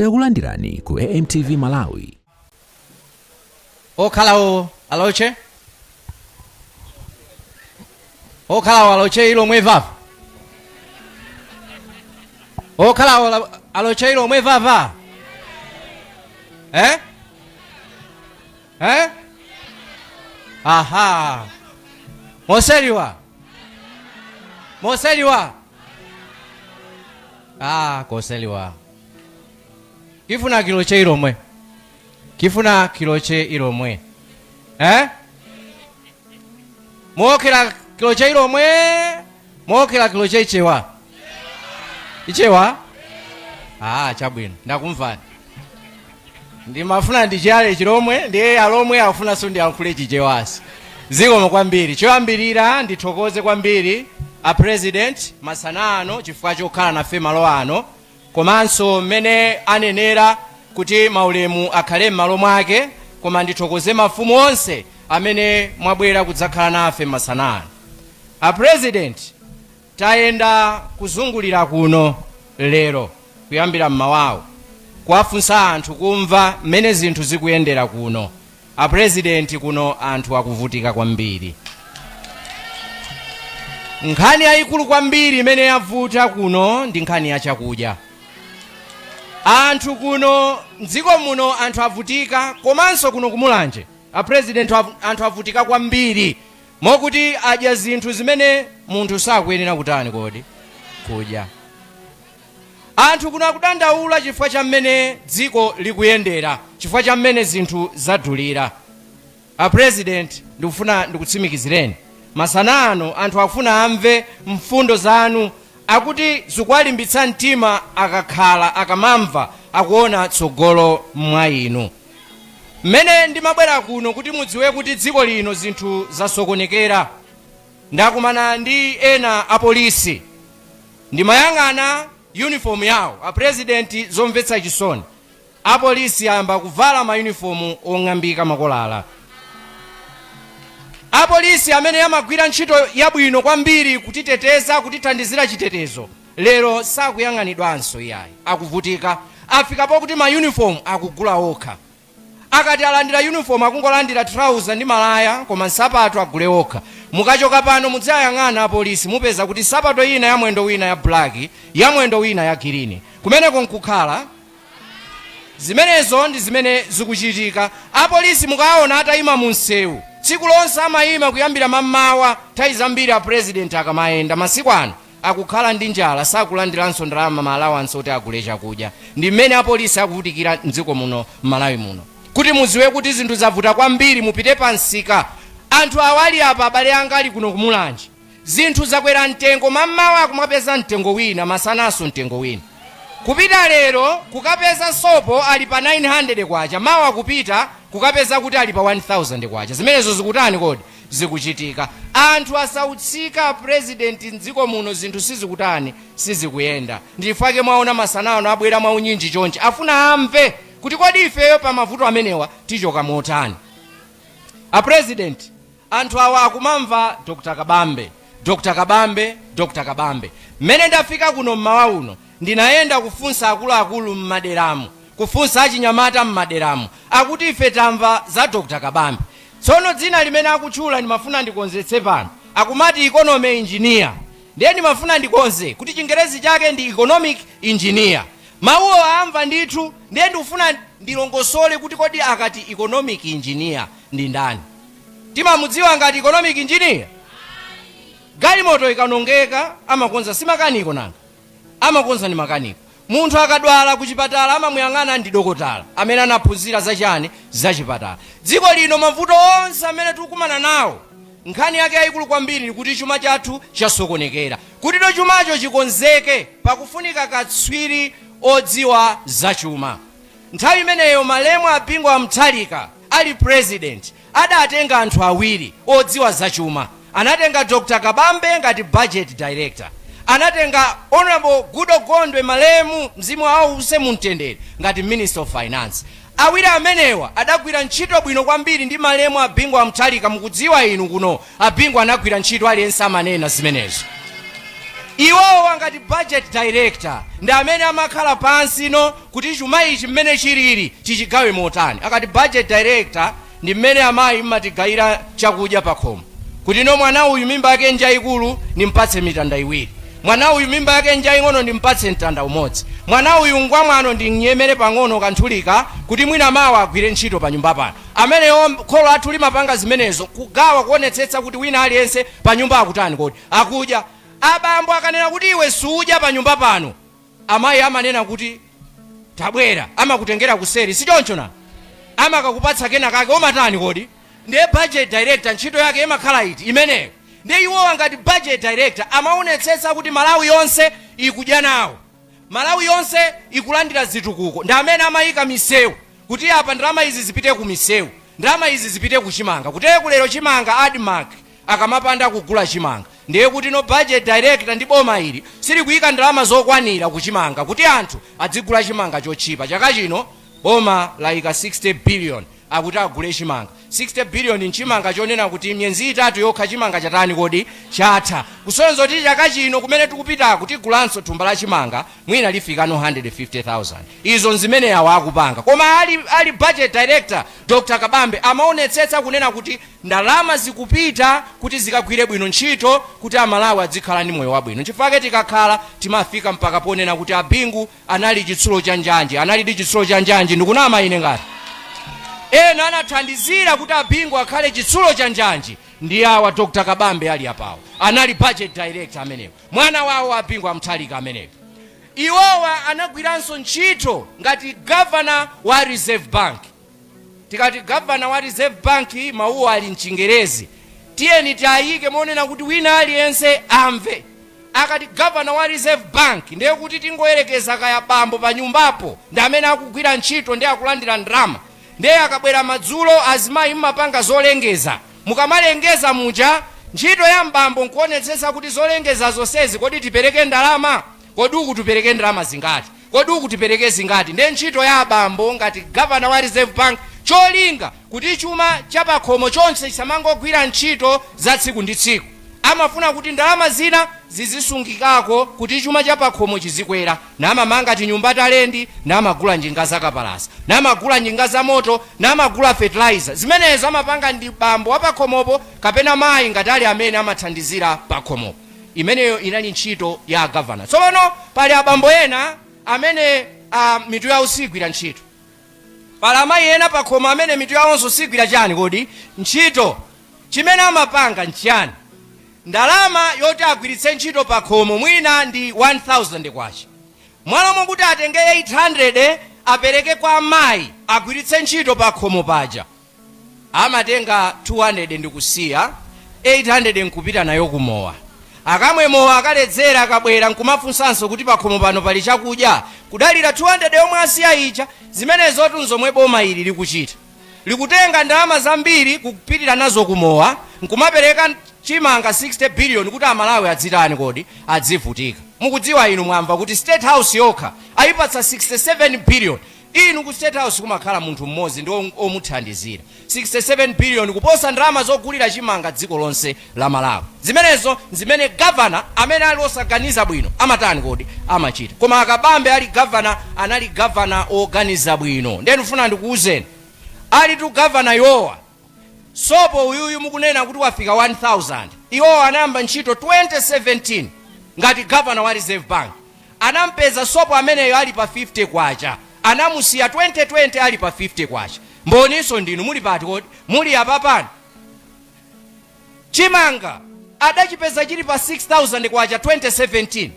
Takulandirani ku AMTV Malawi. Okalawo aloche? Okalawo aloche ilo mwevava? Okalawo aloche ilo mwevava? Aha. Moseliwa? Koseliwa. Kifuna kiloche ilomwe. Kifuna kiloche ilomwe. Mwokela kiloche ilomwe. Mwokela kiloche ichewa. Ichewa? Chabwino. Ndakumvani. Ndi mafuna ndichale chilomwe. Ndiye alomwe afuna sundi ankule chichewasi. Zikomo kwambiri. Choyambirira ndithokoze kwambiri a president masanano chifukwa chokhala nafe malo ano. Komanso mmene anenera kuti maulemu akhale m'malo mwake, koma ndithokoze mafumu onse amene mwabwera kudzakhala nafe masanano. A president tayenda kuzungulira kuno lero kuyambira mmawawo kuwafunsa anthu kumva mmene zinthu zikuyendera kuno. A president kuno anthu akuvutika kwambiri. Nkhani yayikulu kwambiri imene yavuta kuno ndi nkhani ya chakudya. Anthu kuno mdziko muno anthu avutika, komanso kuno ku Mulanje a president anthu avutika kwambiri mokuti adya zinthu zimene munthu sakuyenera kutani kodi kudya. Anthu kuno akudandaula chifukwa cha mmene dziko likuyendera, chifukwa cha mmene zinthu zadulira. A president ndikufuna ndikutsimikizireni masanano anthu akufuna amve mfundo zanu, akuti zikuwalimbitsa mtima akakhala akamamva akuona tsogolo mwa inu. Mmene ndimabwera kuno kuti mudziwe kuti dziko lino zinthu zasokonekera. Ndakumana ndi ena apolisi ndimayang'ana uniform yawo. A president zomvetsa chisoni, apolisi ayamba kuvala ma uniform ong'ambika makolala. Apolisi amene amagwira ntchito yabwino kwambiri kutiteteza, kutithandizira chitetezo, lero sakuyang'anidwanso iyayi, akuvutika. Afikapo kuti ma uniform akugula okha. Akati alandira uniform akungolandira trouser ndi malaya, koma nsapato agule okha. Mukachoka pano mudzayang'ana apolisi mupeza kuti sapato ina ya mwendo wina ya black, ya mwendo wina ya green. Kumeneko nkukhala zimenezo ndi zimene zikuchitika. Apolisi mukaona atayima mu msewu tsiku lonse amayima kuyambira mammawa, nthawi zambiri a president akamayenda masiku ano akukhala ndi njala, sakulandiranso ndalama ma allowance oti agule chakudya. Ndi mmene apolisi akuvutikira mdziko muno Malawi muno. Kuti mudziwe kuti zinthu zavuta kwambiri, mupite pansika. Anthu awali apa abale anga ali kuno ku Mulanje, zinthu zakwera mtengo, mammawa akumapeza mtengo wina, masanaso mtengo wina. Kupita lero kukapeza sopo ali pa 900 kwacha, mawa kupita kukapeza kuti ali pa 1000 kwacha. Zimenezo zikutani kodi zikuchitika. Anthu asautsika president mdziko muno, zinthu sizikutani sizikuyenda. Ndifake mwaona masanano abwera mwa unyinji chonchi, afuna amve kuti kodi ifeyo pa mavuto amenewa tichoka motani. A president anthu awa akumamva Dr. Kabambe. Mmene ndafika kuno mmawa uno ndinayenda kufunsa akuluakulu mmaderamu, kufunsa achinyamata mmaderamu, akuti ife tamva za Dr. Kabambe. Tsono dzina limene akutchula ndimafuna ndikonzetse pano, akumati economy engineer. Ndiye ndimafuna ndikonze kuti Chingerezi chake ndi economic engineer. Mawuwo amva ndithu, ndiye ndikufuna ndilongosole kuti kodi akati economic engineer ndi ndani. Timamudziwa ngati economic engineer? Galimoto ikanongeka amakonza si makaniko nanga, amakonza ndi makaniko. Munthu akadwala ku chipatala amamuyang'ana ndi dokotala amene anaphunzira zachani za chipatala. Dziko lino mavuto onse amene tikukumana nawo, nkhani yake yayikulu kwambiri kuti chuma chathu chasokonekera. Kuti chumacho chikonzeke pakufunika katswiri odziwa za chuma. Nthawi imeneyo malemu apingo amthalika ali president adatenga anthu awiri odziwa za chuma. Anatenga Dr. Kabambe ngati budget director, anatenga Honorable Gudo Gondwe malemu mzimu wawo use mumtendere ngati Minister of Finance. Awiri amenewa adagwira ntchito bwino kwambiri ndi malemu apingo amthalika. Mukudziwa inu kuno apingo anagwira ntchito aliyense amanena zimenezo. iwowo ngati budget director ndi amene amakhala pansi no kuti chuma ichi mmene chilili chichigawe motani. Akati budget director ndi mmene amayi mmatigayira chakudya pakhomo kuti no mwana uyu mimba yake njayikulu nimpatse mitanda iwiri, mwana uyu mimba yake njaying'ono ndimpatse mtanda umodzi, mwana uyu ngwamwano ndinyemere pang'ono kanthulika kuti mwina mawa agwire ntchito pa nyumba pano. Ameneyo kholo athu limapanga zimenezo kugawa kuonetsetsa kuti wina aliyense pa nyumba akutani kodi akudya. Abambo akanena kuti iwe sudya pa nyumba pano, amayi amanena kuti tabwera, amakutengera kuseri, si choncho na amakakupatsa kena kake omatani kodi. Ndiye budget director ntchito yake imakhala iti imeneyo. Ndiye iwowa ngati budget director amaonetsetsa kuti Malawi yonse ikudya nawo, Malawi yonse ikulandira zitukuko. Ndi amene amayika misewu kuti apa ndalama izi zipite ku misewu, ndalama izi zipite ku chimanga, kuti lero chimanga admark akamapanda kugula chimanga. Ndiye kuti no budget director ndi boma ili sili kuyika ndalama zokwanira ku chimanga kuti anthu adzigula chimanga chochipa. Chaka chino boma layika 60 billion akuti agule chimanga. 60 billion nchimanga chonena kuti myezi itatu yokha chimanga chatani kodi chatha. Kusonza kuti chaka chino kumene tikupita kuti gulanso thumba la chimanga mwina lifika no 150,000. Izo nzimene yawo akupanga. Koma ali budget director Dr. Kabambe amaonetsetsa kunena kuti ndalama zikupita kuti zikagwire bwino ntchito kuti Amalawi adzikhala ndi moyo wabwino. Chifukwa tikakhala timafika mpaka ponena kuti abingu anali chitsulo cha njanje, anali ndi chitsulo cha njanje ndikunama ine ngati ena anathandizira kuti abingu akhale chitsulo cha njanje ndi awa Dr. Kabambe ali apawo, anali budget director amenewo, mwana wawo abingu amthalika amenewo. Iwowa anagwiranso ntchito ngati governor wa Reserve Bank. Tikati governor wa Reserve Bank mawuwa ali mchingerezi, tiyeni tayike monena kuti wina aliyense amve. Akati governor wa Reserve Bank ndiye kuti tingoyerekeza kaya bambo pa nyumbapo ndi amene akugwira ntchito ndi akulandira ndrama. Ndiye akabwera madzulo azimayi mmapanga zolengeza, mukamalengeza muja ntchito ya mbambo nkuonetsetsa kuti zolengeza zonsezi kodi tipereke ndalama, kodi uku tipereke ndalama zingati, kodi uku tipereke zingati. Ndiye ntchito ya abambo ngati governor wa Reserve Bank cholinga kuti chuma cha pakhomo chonse chisamangogwira ntchito za tsiku ndi tsiku. Amafuna kuti ndalama zina zizisungikako kuti chuma cha pakhomo chizikwera, namamanga tinyumba talendi, namagula njinga za kapalasa, namagula njinga za moto, namagula fertilizer. Zimenezo amapanga ndi bambo wa pakhomopo kapena mayi ngati ali amene amathandizira pakhomopo. Imeneyo inali ntchito ya governor. Tsopano pali abambo ena amene mitu yawo sigwira ntchito, pali amayi ena pakhomo amene mitu yawonso sigwira chani kodi ntchito. Chimene amapanga nchiyani? Ndalama yoti agwiritse ntchito pakhomo mwina ndi 1000 kwacha, mwalomo kuti atenge 800 apereke kwa amayi agwiritse ntchito pakhomo paja, amatenga 200 ndikusiya 800 nkupita nayo kumowa. Akamwe mowa akaledzera akabwera nkumafunsanso kuti pakhomo pano pali chakudya, kudalira 200 yomwe asiya ija. Zimenezo tunzomwe boma ili likuchita, likutenga ndalama zambiri kupitira nazo kumowa nkumapereka chimanga 60 billion kuti Amalawi adzitani kodi adzivutika. Mukudziwa inu mwamva kuti State House yokha ayipatsa 67 billion. Inu ku State House kumakhala munthu mmodzi ndi omuthandizira. 67 billion kuposa ndalama zogulira chimanga dziko lonse la Malawi. Zimenezo zimene governor amene ali osaganiza bwino amatani kodi amachita. Koma Akabambe ali governor, anali governor oganiza bwino. Ndiye ndifuna ndikuuzeni ali tu governor yowa sopo uyuyu mukunena kuti wafika 1000. Iwo anayamba ntchito 2017 ngati governor wa Reserve Bank. Anampeza sopo ameneyo ali pa 50 kwacha, anamusiya 2020 ali pa 50 kwacha. Mboniso ndinu muli pati kodi muli apapani. Chimanga adachipeza chili pa 6000 kwacha 2017,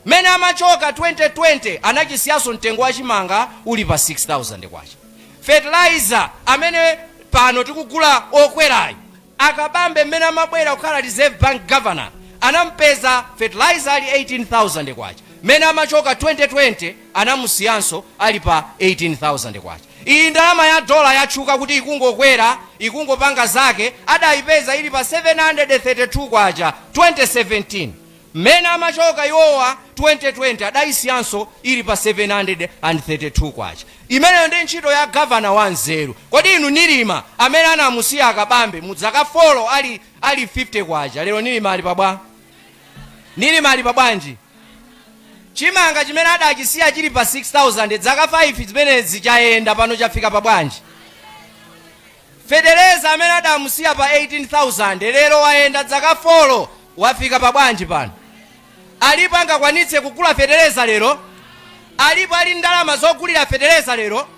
mene amachoka 2020 anachisiyaso mtengo wa chimanga uli pa 6000 kwacha. Fertilizer amene pano tikugula okwerayo, Akabambe mmene amabwera kukhala Reserve Bank governor anampeza fertilizer ali 18000 kwacha, mene amachoka 2020 anamusiyanso ali pa 18000 kwacha. Iyi ndalama ya dola yatchuka kuti ikungokwera ikungopanga zake, adayipeza ili pa 732 kwacha 2017, mene amachoka iwowa 2020 adayisiyanso ili pa 732 kwacha. Imeneyo ndi ntchito ya governor wanzeru. Kodi inu Nilima amene anamusiya Akabambe mudzaka folo ali 50 kwacha, lero Nilima ali pabwa nili mali pabwanji chimanga chimene adachisiya chili pa 6,000 zaka 5 zimenezi chayenda pano chafika pabwanji. Federeza amene adamusiya pa 18,000 lero wayenda zaka 4 wafika pabwanji pano. Alipo angakwanitse kugula Federeza lero? Alipo ali ndalama zogulira Federeza lero?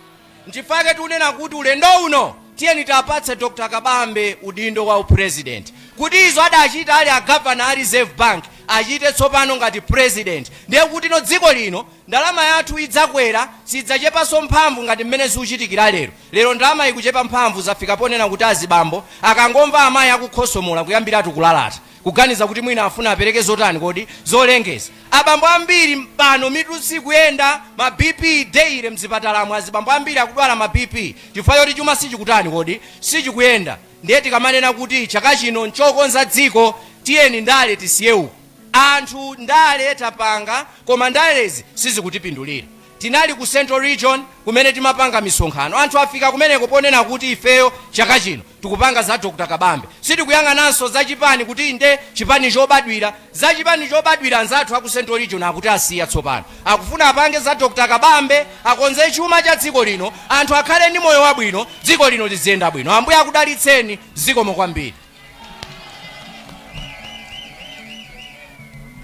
Nchifake tunena kuti ulendo uno tiyeni tapatse Dr. Kabambe udindo wa upresident. Kuti izo adachita ali a governor a Reserve Bank achite tsopano ngati president. Ndiye kuti no dziko lino ndalama yathu idzakwera sidzachepanso mphamvu ngati mmene zikuchitikira lero. Lero ndalama ikuchepa mphamvu zafika ponena kuti azibambo akangomva amayi akukhosomola kuyambiratu kulalata kuganiza kuti mwina afuna apereke zotani kodi zolengeza. Abambo ambiri pano mitu kuyenda ma BP daily mzipatalamwe azibambo ambiri akudwala ma BP chifukwa choti chuma sichikutani kodi sichikuyenda. Ndiye tikamanena kuti chaka chino nchokonza dziko tiyeni ndale tisiyewu. Anthu ndale tapanga koma ndalezi sizikutipindulira. Tinali ku Central Region kumene timapanga misonkhano. Anthu afika kumeneko ponena kuti ifeyo chaka chino tikupanga za Dr. Kabambe. Sitikuyang'ananso za chipani kuti inde chipani chobadwira. Za chipani chobadwira anzathu aku Central Region akuti asiya tsopano. Akufuna apange za Dr. Kabambe, akonze chuma cha dziko lino, anthu akhale ndi moyo wabwino, dziko lino liziyenda bwino. Ambuye akudalitseni zikomo kwambiri.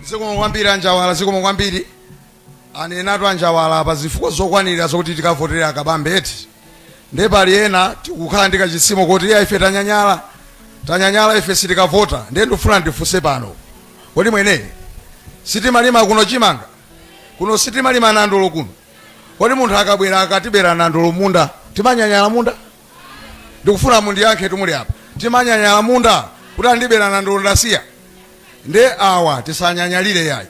Zikomo kwambiri Njawala, zikomo kwambiri. Anenatu Njawala pa zifukwa zokwanira zokuti tikavotera Kabambe eti. Ndiye pali ena tikukhala ndi kachisimo kuti ya ife tanyanyala ife sitikavota. Ndiye ndifuna ndifunse pano. Kodi mwene sitimalima kuno chimanga? Kuno sitimalima nandolo kuno. Kodi munthu akabwera akatibera nandolo munda, timanyanyala munda? Ndikufuna mundiyankhe tumuli apa. Timanyanyala munda kuti andibera nandolo ndasiya. Nde awa tisanyanyalire yayi.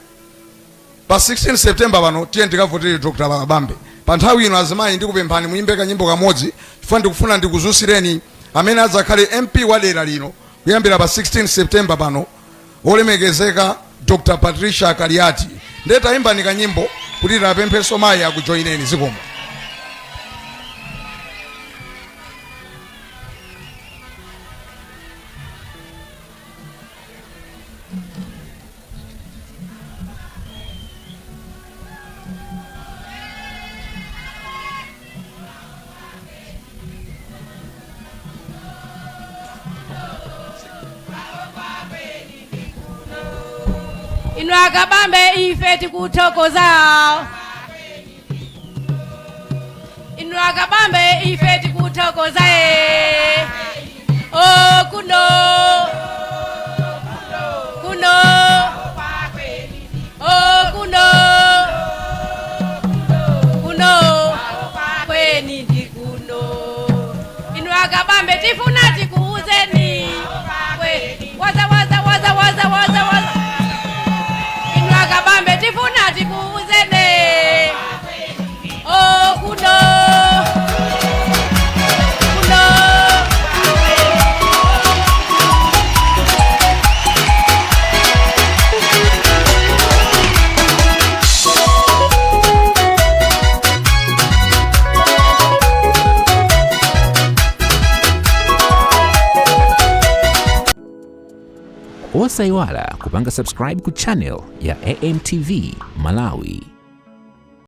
Pa 16 September pano tiye ndikavotere Dr. Kabambe. Pa nthawi ino azimayi ndikupemphani muimbe kanyimbo kamodzi chifukwa ndikufuna ndikuzusireni amene adzakhale MP wa dera lino kuyambira pa 16 September pano olemekezeka Dr. Patricia Kaliati. Nde tayimba ni kanyimbo kuti tapempheso mayi akujoyineni zikomo. Inua Kabambe ife tikuthokoza. Inua Kabambe ife tikuthokoza. Oh kuno oh kuno kweni ndi kuno. Inua Kabambe tifuna tikuuzeni waza Kabambe tifuna tikuuzene. Oh kuno Osaiwala kupanga subscribe ku channel ya AMTV Malawi.